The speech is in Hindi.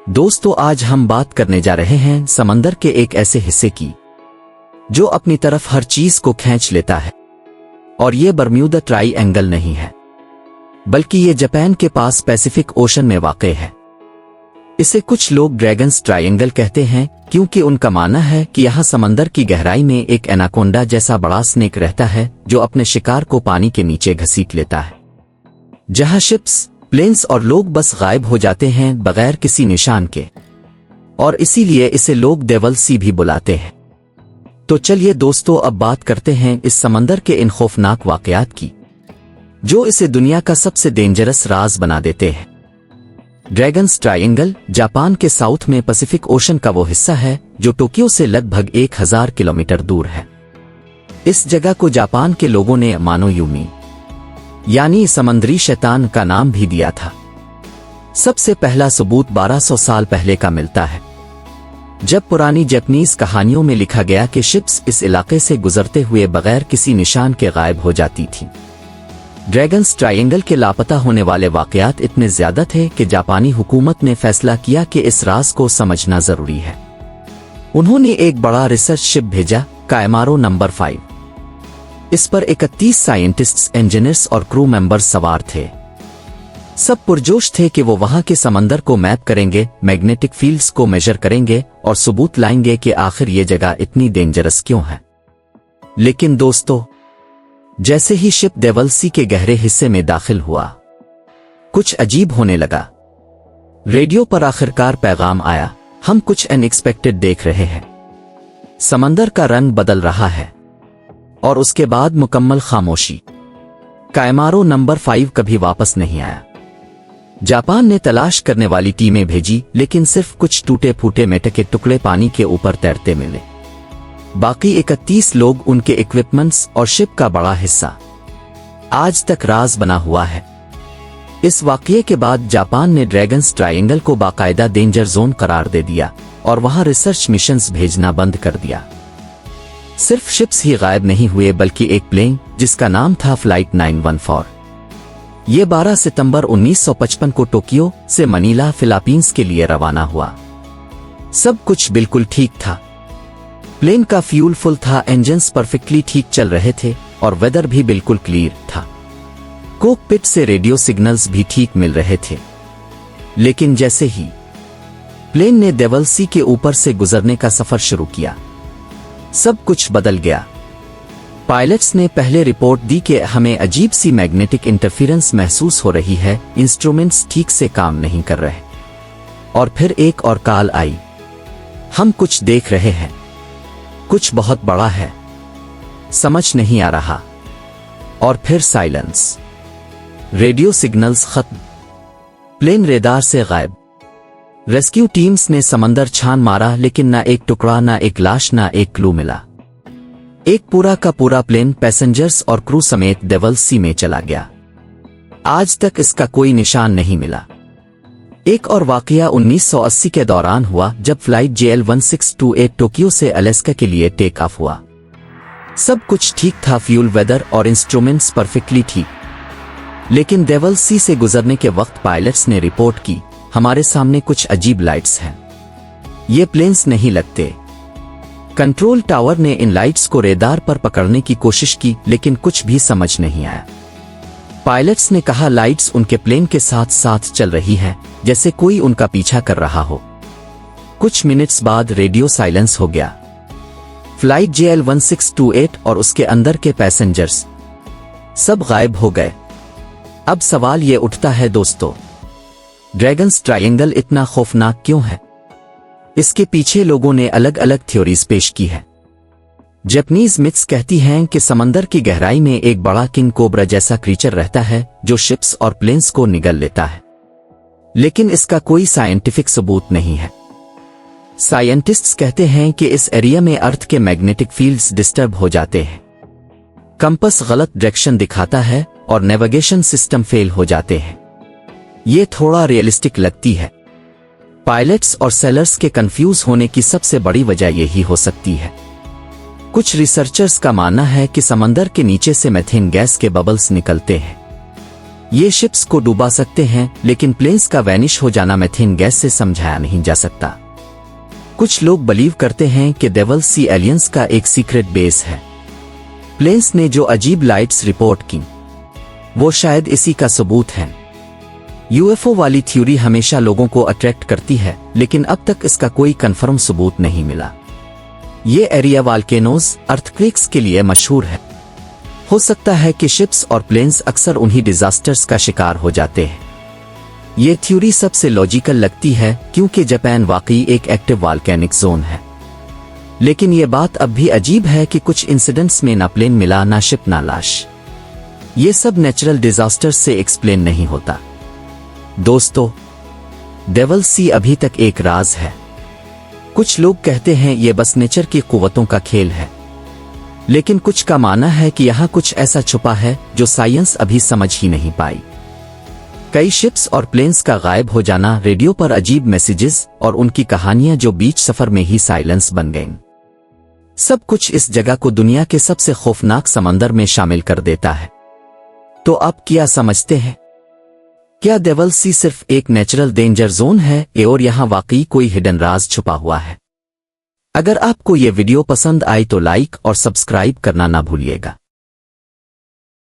दोस्तों, आज हम बात करने जा रहे हैं समंदर के एक ऐसे हिस्से की जो अपनी तरफ हर चीज को खींच लेता है। और ये बर्म्यूदा ट्राइएंगल नहीं है, बल्कि ये जापान के पास पैसिफिक ओशन में वाक़ है। इसे कुछ लोग ड्रैगन्स ट्राइएंगल कहते हैं क्योंकि उनका मानना है कि यहाँ समंदर की गहराई में एक एनाकोंडा जैसा बड़ा स्नेक रहता है जो अपने शिकार को पानी के नीचे घसीट लेता है, जहाँ शिप्स, प्लेन्स और लोग बस गायब हो जाते हैं बगैर किसी निशान के। और इसीलिए इसे लोग डेविल सी भी बुलाते हैं। तो चलिए दोस्तों, अब बात करते हैं इस समंदर के इन खौफनाक वाकयात की जो इसे दुनिया का सबसे डेंजरस राज बना देते हैं। ड्रैगन्स ट्राइएंगल जापान के साउथ में पैसिफिक ओशन का वो हिस्सा है जो टोक्यो से लगभग 1000 किलोमीटर दूर है। इस जगह को जापान के लोगों ने मानोयुमी यानी समुद्री शैतान का नाम भी दिया था। सबसे पहला सबूत 1200 साल पहले का मिलता है, जब पुरानी जापानीज कहानियों में लिखा गया कि शिप्स इस इलाके से गुजरते हुए बगैर किसी निशान के गायब हो जाती थीं। ड्रैगन्स ट्राइएंगल के लापता होने वाले वाकयात इतने ज्यादा थे कि जापानी हुकूमत ने फैसला किया कि इस राज को समझना जरूरी है। उन्होंने एक बड़ा रिसर्च शिप भेजा, कायमारो नंबर 5। इस पर 31 साइंटिस्ट्स, इंजीनियर्स और क्रू मेंबर्स सवार थे। सब पुरजोश थे कि वो वहां के समंदर को मैप करेंगे, मैग्नेटिक फील्ड्स को मेजर करेंगे और सबूत लाएंगे कि आखिर ये जगह इतनी डेंजरस क्यों है। लेकिन दोस्तों, जैसे ही शिप डेविल सी के गहरे हिस्से में दाखिल हुआ, कुछ अजीब होने लगा। रेडियो पर आखिरकार पैगाम आया, हम कुछ अनएक्सपेक्टेड देख रहे हैं। समंदर का रंग बदल रहा है। और उसके बाद मुकम्मल खामोशी। कायमारो नंबर 5 कभी वापस नहीं आया। जापान ने तलाश करने वाली टीमें भेजी, लेकिन सिर्फ कुछ टूटे फूटे मेटल के टुकड़े पानी के ऊपर तैरते मिले। बाकी 31 लोग, उनके इक्विपमेंट्स और शिप का बड़ा हिस्सा आज तक राज बना हुआ है। इस वाकये के बाद जापान ने ड्रैगन्स ट्राइएंगल को बाकायदा डेंजर जोन करार दे दिया और वहां रिसर्च मिशंस भेजना बंद कर दिया। सिर्फ शिप्स ही गायब नहीं हुए, बल्कि एक प्लेन जिसका नाम था फ्लाइट 914, ये 12 सितंबर 1955 को टोक्यो से मनीला, फिलीपींस के लिए रवाना हुआ। सब कुछ बिल्कुल ठीक था। प्लेन का फ्यूल फुल था, इंजन्स परफेक्टली ठीक चल रहे थे और वेदर भी बिल्कुल क्लियर था। कॉकपिट से रेडियो सिग्नल्स भी ठीक मिल रहे थे। लेकिन जैसे ही प्लेन ने डेविल सी के ऊपर से गुजरने का सफर शुरू किया, सब कुछ बदल गया। पायलट्स ने पहले रिपोर्ट दी कि हमें अजीब सी मैग्नेटिक इंटरफेरेंस महसूस हो रही है, इंस्ट्रूमेंट्स ठीक से काम नहीं कर रहे। और फिर एक और कॉल आई, हम कुछ देख रहे हैं, कुछ बहुत बड़ा है, समझ नहीं आ रहा। और फिर साइलेंस, रेडियो सिग्नल्स खत्म, प्लेन रेडार से गायब। रेस्क्यू टीम्स ने समंदर छान मारा, लेकिन ना एक टुकड़ा, ना एक लाश, ना एक क्लू मिला। एक पूरा का पूरा प्लेन पैसेंजर्स और क्रू समेत डेविल सी में चला गया। आज तक इसका कोई निशान नहीं मिला। एक और वाकया 1980 के दौरान हुआ, जब फ्लाइट JL1628 टोक्यो से अलास्का के लिए टेक ऑफ हुआ। सब कुछ ठीक था, फ्यूल, वेदर और इंस्ट्रूमेंट्स परफेक्टली ठीक। लेकिन डेविल सी से गुजरने के वक्त पायलट्स ने रिपोर्ट की, हमारे सामने कुछ अजीब लाइट्स हैं, ये प्लेन्स नहीं लगते। कंट्रोल टावर ने इन लाइट्स को रेडार पर पकड़ने की कोशिश की, लेकिन कुछ भी समझ नहीं आया। पायलट्स ने कहा, लाइट्स उनके प्लेन के साथ साथ चल रही हैं, जैसे कोई उनका पीछा कर रहा हो। कुछ मिनट्स बाद रेडियो साइलेंस हो गया। फ्लाइट JL1628 और उसके अंदर के पैसेंजर्स सब गायब हो गए। अब सवाल ये उठता है दोस्तों, ड्रैगन्स ट्राइएंगल इतना खौफनाक क्यों है? इसके पीछे लोगों ने अलग अलग थ्योरीज पेश की है। जापानीज मिथ्स कहती हैं कि समंदर की गहराई में एक बड़ा किंग कोबरा जैसा क्रीचर रहता है जो शिप्स और प्लेन्स को निगल लेता है, लेकिन इसका कोई साइंटिफिक सबूत नहीं है। साइंटिस्ट्स कहते हैं कि इस एरिया में अर्थ के मैग्नेटिक फील्ड्स डिस्टर्ब हो जाते हैं, कंपास गलत डायरेक्शन दिखाता है और नेविगेशन सिस्टम फेल हो जाते हैं। ये थोड़ा रियलिस्टिक लगती है। पायलट्स और सेलर्स के कंफ्यूज होने की सबसे बड़ी वजह यही हो सकती है। कुछ रिसर्चर्स का मानना है कि समंदर के नीचे से मीथेन गैस के बबल्स निकलते हैं। ये शिप्स को डुबा सकते हैं, लेकिन प्लेन्स का वैनिश हो जाना मीथेन गैस से समझाया नहीं जा सकता। कुछ लोग बिलीव करते हैं कि डेविल सी एलियंस का एक सीक्रेट बेस है। प्लेन्स ने जो अजीब लाइट्स रिपोर्ट की वो शायद इसी का सबूत है। यूएफओ वाली थ्योरी हमेशा लोगों को अट्रैक्ट करती है, लेकिन अब तक इसका कोई कंफर्म सबूत नहीं मिला। ये एरिया वॉल्केनोज, अर्थक्वेक्स के लिए मशहूर है। हो सकता है कि शिप्स और प्लेन्स अक्सर उन्हीं डिजास्टर्स का शिकार हो जाते हैं। ये थ्योरी सबसे लॉजिकल लगती है क्योंकि जापान वाकई एक एक्टिव वॉल्केनिक जोन है। लेकिन ये बात अब भी अजीब है कि कुछ इंसिडेंट्स में ना प्लेन मिला, ना शिप, ना लाश। ये सब नेचुरल डिजास्टर्स से एक्सप्लेन नहीं होता। दोस्तों, डेविल सी अभी तक एक राज है। कुछ लोग कहते हैं ये बस नेचर की कुव्वतों का खेल है, लेकिन कुछ का मानना है कि यहाँ कुछ ऐसा छुपा है जो साइंस अभी समझ ही नहीं पाई। कई शिप्स और प्लेन्स का गायब हो जाना, रेडियो पर अजीब मैसेजेस और उनकी कहानियां जो बीच सफर में ही साइलेंस बन गईं, सब कुछ इस जगह को दुनिया के सबसे खौफनाक समंदर में शामिल कर देता है। तो आप क्या समझते हैं? क्या डेविल सी सिर्फ एक नेचुरल डेंजर जोन है और यहाँ वाकई कोई हिडन राज छुपा हुआ है? अगर आपको ये वीडियो पसंद आई तो लाइक और सब्सक्राइब करना ना भूलिएगा।